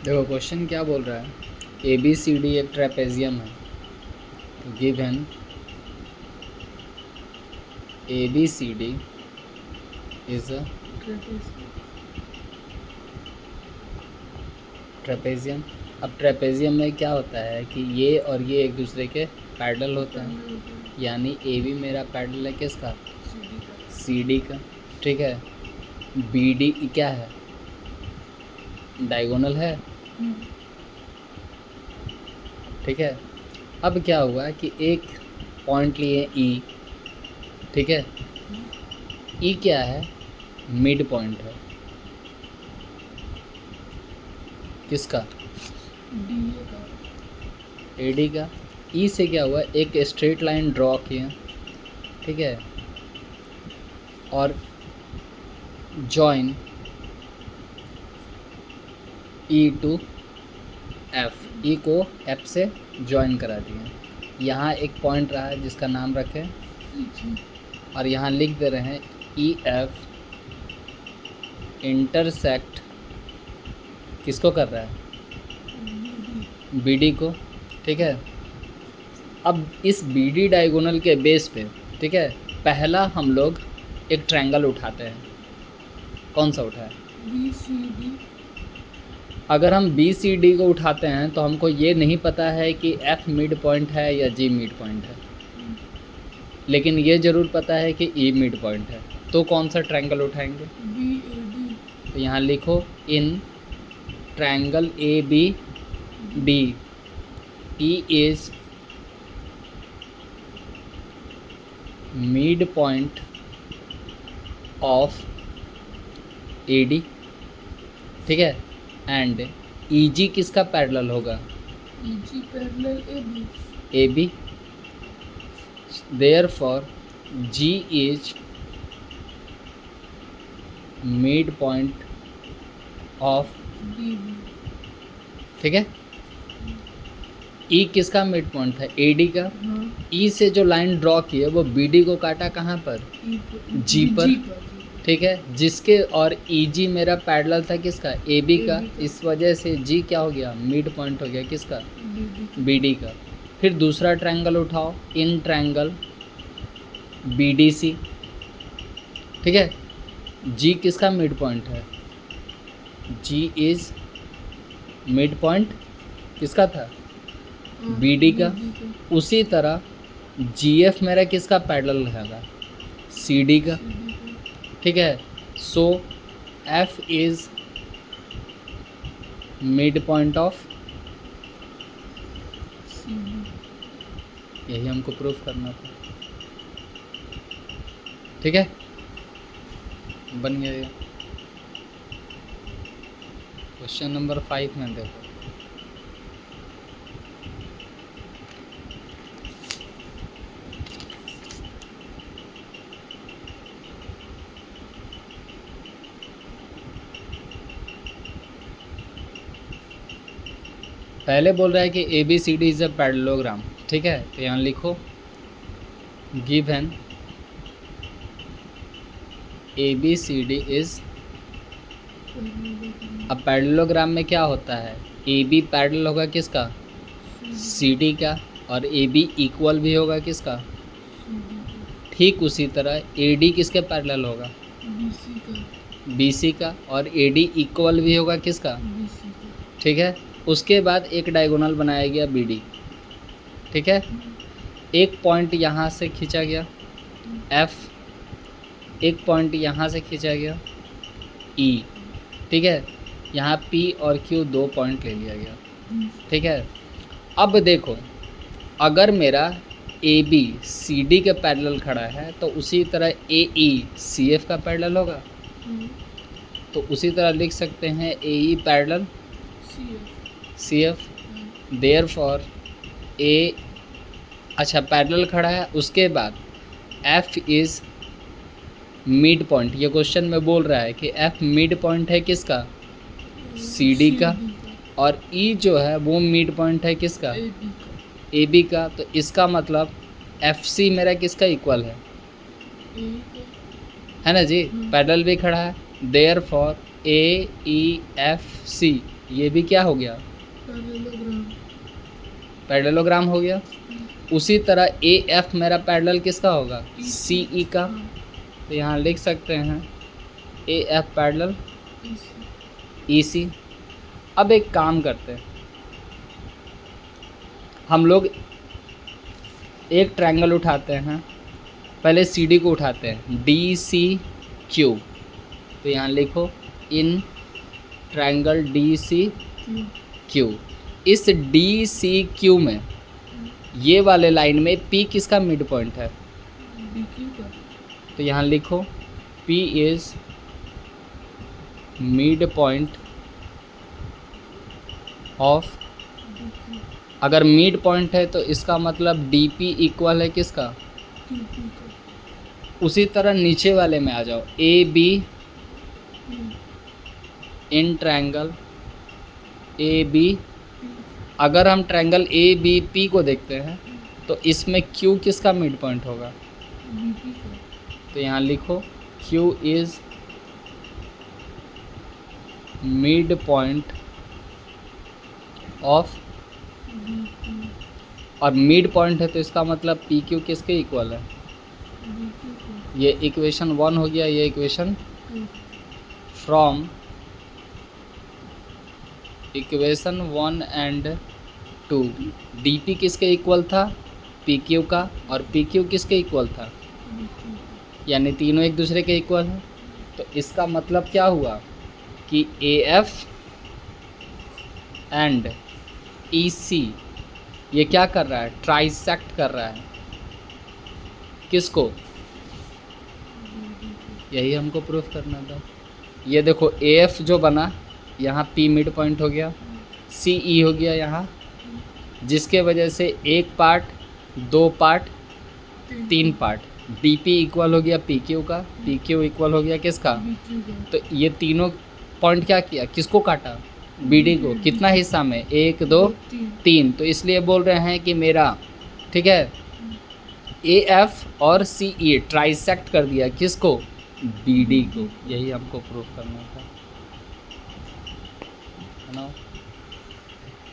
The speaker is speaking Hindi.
देखो क्वेश्चन क्या बोल रहा है, ए बी सी डी एक ट्रेपेजियम है। तो given A B C D is a trapezium. अब ट्रेपेजियम में क्या होता है कि ये और ये एक दूसरे के पैरेलल होते हैं, यानी ए बी मेरा पैरेलल है किसका, सी डी का। ठीक है, बी डी क्या है, डायगोनल है। ठीक है, अब क्या हुआ कि एक पॉइंट लिए ई। ठीक है, ई क्या है, मिड पॉइंट है किसका, ए डी का। ई से क्या हुआ, एक स्ट्रेट लाइन ड्रॉ किए। ठीक है, और जॉइन ई टू एफ, ई को एफ से जॉइन करा दिए। यहाँ एक पॉइंट रहा है जिसका नाम रखें, और यहाँ लिख दे रहे हैं ई एफ इंटरसेक्ट किसको कर रहा है, बी डी को। ठीक है, अब इस बी डी डायगोनल के बेस पे, ठीक है, पहला हम लोग एक ट्रायंगल उठाते हैं। कौन सा उठाए, बी सी डी। अगर हम बी सी डी को उठाते हैं तो हमको ये नहीं पता है कि एफ मिड पॉइंट है या जी मिड पॉइंट है, लेकिन ये ज़रूर पता है कि ई मिड पॉइंट है। तो कौन सा ट्रायंगल उठाएंगे, बी ए डी। तो यहाँ लिखो in triangle A B D E is midpoint of A D. ठीक है, एंड ई जी किसका पैरेलल होगा, E G parallel A B. A B. Therefore G is midpoint of, B B. ठीक है, ई किसका मिड पॉइंट है, ए डी का। हाँ, ई से जो लाइन ड्रॉ की है वो बी डी को काटा कहाँ पर, ई जी पर। जी ठीक है, जिसके और ई जी मेरा पैरेलल था किसका, ए बी का। AB का। इस वजह से जी क्या हो गया, मिड पॉइंट हो गया किसका, बी बी। बी डी का। फिर दूसरा ट्रायंगल उठाओ, in triangle B D C. ठीक है, जी किसका मिड पॉइंट है, जी इज मिड पॉइंट किसका था, बी डी का। उसी तरह जी एफ मेरा किसका पैरेलल है, सी डी का। ठीक है, so F is midpoint of, यही हमको प्रूफ करना था। ठीक है, बन गया ये। क्वेश्चन नंबर 5 में देखो, पहले बोल रहा है कि A B C D is a parallelogram. ठीक है, तो यहाँ लिखो given A B C D is, अब पैरेललोग्राम में क्या होता है, ए बी पैरेलल होगा किसका, सी डी का, और ए बी इक्वल भी होगा किसका। ठीक उसी तरह ए डी किसके पैरेलल होगा, बी सी का। बी सी का, और ए डी इक्वल भी होगा किसका। बी सी का। ठीक है, उसके बाद एक डायगोनल बनाया गया बी डी। ठीक है, एक पॉइंट यहाँ से खींचा गया एफ, एक पॉइंट यहाँ से खींचा गया ई। ठीक है, यहाँ पी और क्यू दो पॉइंट ले लिया गया। ठीक है, अब देखो अगर मेरा ए बी सी डी के पैरेलल खड़ा है तो उसी तरह ए ई सी एफ का पैरेलल होगा। तो उसी तरह लिख सकते हैं A E parallel C F. Therefore A, अच्छा पैरेलल खड़ा है, उसके बाद एफ इज़ मिड पॉइंट। ये क्वेश्चन में बोल रहा है कि एफ मिड पॉइंट है किसका, सी डी का, और ई जो है वो मिड पॉइंट है किसका, ए बी का। ए बी का। तो इसका मतलब एफ सी मेरा किसका इक्वल है ए का। ना जी, पैरेलल भी खड़ा है। देयरफॉर AEFC, ये भी क्या हो गया, पैरेललोग्राम। पैरेललोग्राम हो गया। उसी तरह AF मेरा पैरेलल किसका होगा, CE का। हाँ, तो यहाँ लिख सकते हैं AF पैरेलल EC। अब एक काम करते हैं, हम लोग एक ट्रायंगल उठाते हैं, पहले CD को उठाते हैं, DCQ। तो यहाँ लिखो इन ट्रायंगल DCQ। इस DCQ में ये वाले लाइन में P किसका मिड पॉइंट है, BQ का। तो यहाँ लिखो P is midpoint of, BQ, अगर मिड पॉइंट है तो इसका मतलब DP इक्वल है किसका, QQ का। उसी तरह नीचे वाले में आ जाओ, AB इन ट्रायंगल AB। अगर हम ट्रायंगल ABP को देखते हैं तो इसमें Q किसका मिड पॉइंट होगा, BP का। तो यहाँ लिखो Q is midpoint of, BQ, और मिड पॉइंट है तो इसका मतलब PQ किसके इक्वल है, BQ का। ये इक्वेशन 1 हो गया, ये equation 2, from equation 1 and 2 DP किसके इक्वल था, PQ का, और PQ किसके इक्वल था, BQ का। यानी तीनों एक दूसरे के इक्वल हैं। तो इसका मतलब क्या हुआ कि AF एंड EC ये क्या कर रहा है, ट्राइसेक्ट कर रहा है किसको, यही हमको प्रूफ करना था। ये देखो AF जो बना, यहाँ P मिड पॉइंट हो गया, CE हो गया यहाँ, जिसके वजह से एक पार्ट, दो पार्ट, तीन पार्ट, DP इक्वल हो गया PQ का, PQ इक्वल हो गया किसका, BQ का। तो ये तीनों पॉइंट क्या किया, किसको काटा, BD को। कितना हिस्सा में, 1 2 3। तो इसलिए बोल रहे हैं कि मेरा, ठीक है, AF और CE ट्राइसेक्ट कर दिया किसको, BD को। यही हमको प्रूफ करना था, है ना।